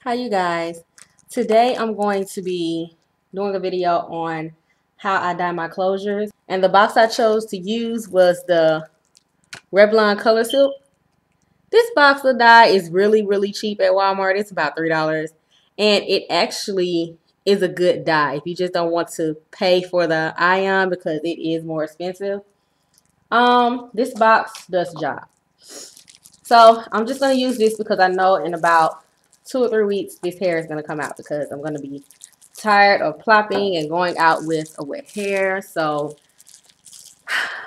Hi you guys. Today I'm going to be doing a video on how I dye my closures. And the box I chose to use was the Revlon Color Silk. This box of dye is really cheap at Walmart. It's about $3. And it actually is a good dye if you just don't want to pay for the ion because it is more expensive. This box does the job. So I'm just going to use this because I know in about 2 or 3 weeks this hair is going to come out because I'm going to be tired of plopping and going out with a wet hair. So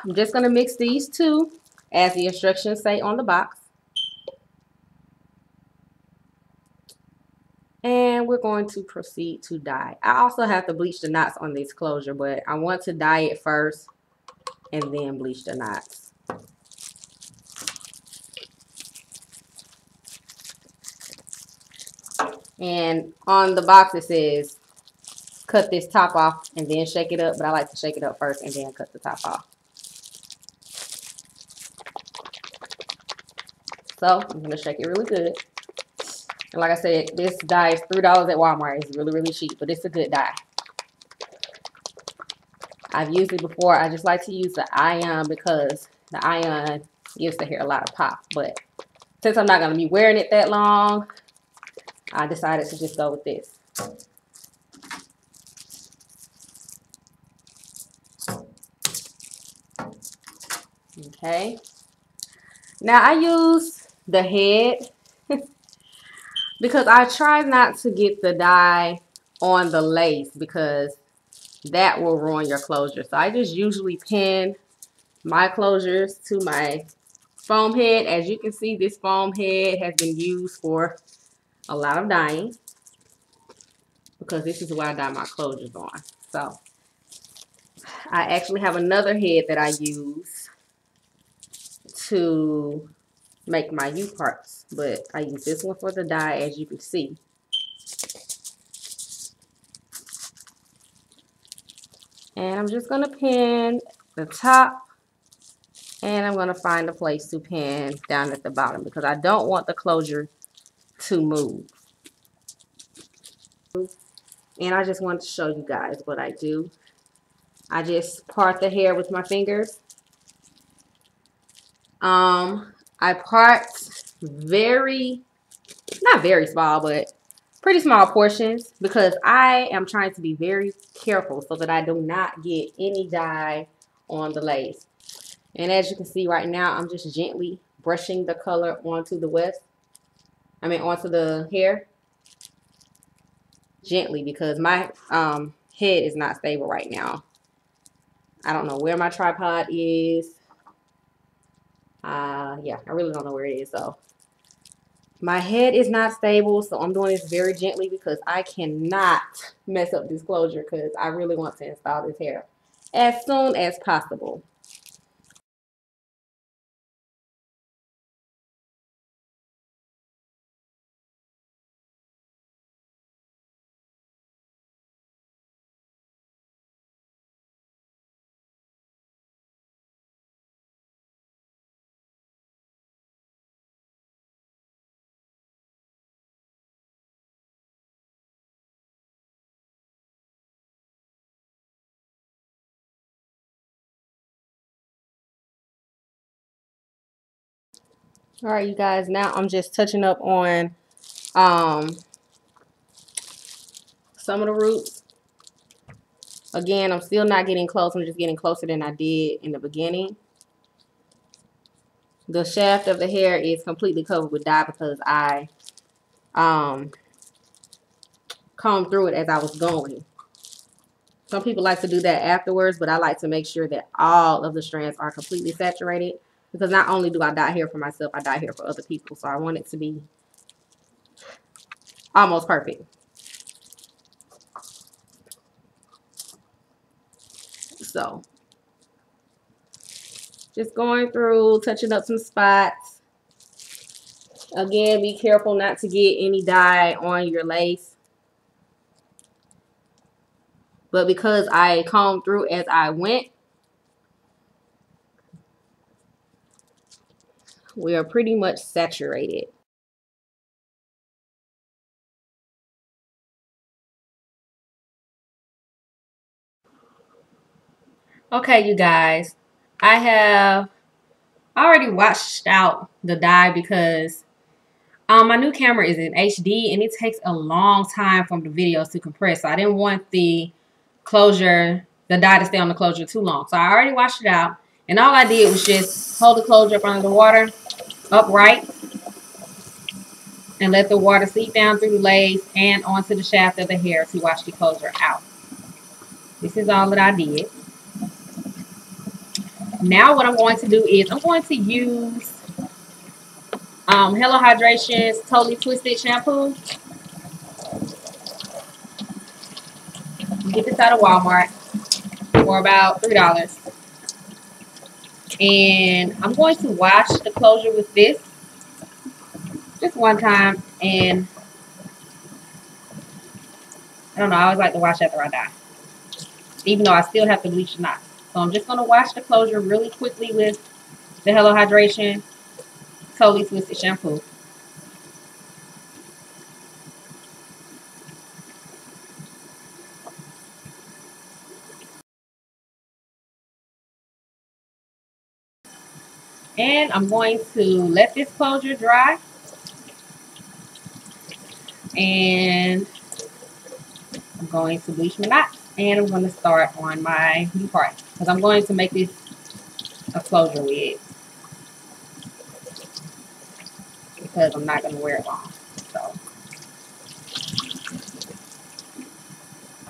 I'm just going to mix these two as the instructions say on the box. And we're going to proceed to dye. I also have to bleach the knots on this closure, but I want to dye it first and then bleach the knots. And on the box it says cut this top off and then shake it up, but I like to shake it up first and then cut the top off. So I'm going to shake it really good. And like I said, this dye is $3 at Walmart. It's really cheap, but it's a good dye. I've used it before. I just like to use the ion because the ion gives the hair a lot of pop. But since I'm not going to be wearing it that long, I decided to just go with this. Okay. Now I use the head because I try not to get the dye on the lace because that will ruin your closure. So I just usually pin my closures to my foam head. As you can see, this foam head has been used for a lot of dyeing because this is what I dye my closures on. So I actually have another head that I use to make my U parts, but I use this one for the dye, as you can see. And I'm just going to pin the top, and I'm going to find a place to pin down at the bottom because I don't want the closure to move. And I just wanted to show you guys what I do. I just part the hair with my fingers. I part very, not very small, but pretty small portions because I am trying to be very careful so that I do not get any dye on the lace. And as you can see right now, I'm just gently brushing the color onto onto the hair. Gently because my head is not stable right now. I don't know where my tripod is. Yeah, I really don't know where it is. So my head is not stable, so I'm doing this very gently because I cannot mess up this closure because I really want to install this hair as soon as possible. All right, you guys, now I'm just touching up on um, some of the roots. Again, I'm still not getting close. I'm just getting closer than I did in the beginning. The shaft of the hair is completely covered with dye because I combed through it as I was going. Some people like to do that afterwards, but I like to make sure that all of the strands are completely saturated because not only do I dye hair for myself, I dye hair for other people. So I want it to be almost perfect. So just going through, touching up some spots. Again, be careful not to get any dye on your lace. But because I combed through as I went, we are pretty much saturated. Okay, you guys, I have already washed out the dye because my new camera is in HD and it takes a long time for the videos to compress. So I didn't want the closure, the dye to stay on the closure too long. So I already washed it out. And all I did was just hold the closure up under the water, upright, and let the water seep down through the legs and onto the shaft of the hair to wash the closure out. This is all that I did. Now what I'm going to do is I'm going to use Hello Hydration's Totally Twisted shampoo. Get this out of Walmart for about $3. And I'm going to wash the closure with this just one time. And I don't know, I always like to wash after I dye, even though I still have to bleach the knots. So I'm just going to wash the closure really quickly with the Hello Hydration Totally Twisted shampoo. And I'm going to let this closure dry. And I'm going to bleach my knots. And I'm going to start on my new part, because I'm going to make this a closure wig, because I'm not going to wear it long. So,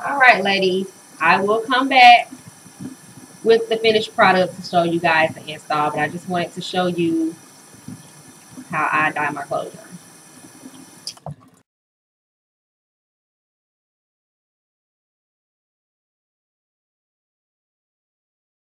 all right, ladies, I will come back with the finished product to show you guys the install, but I just wanted to show you how I dye my closure.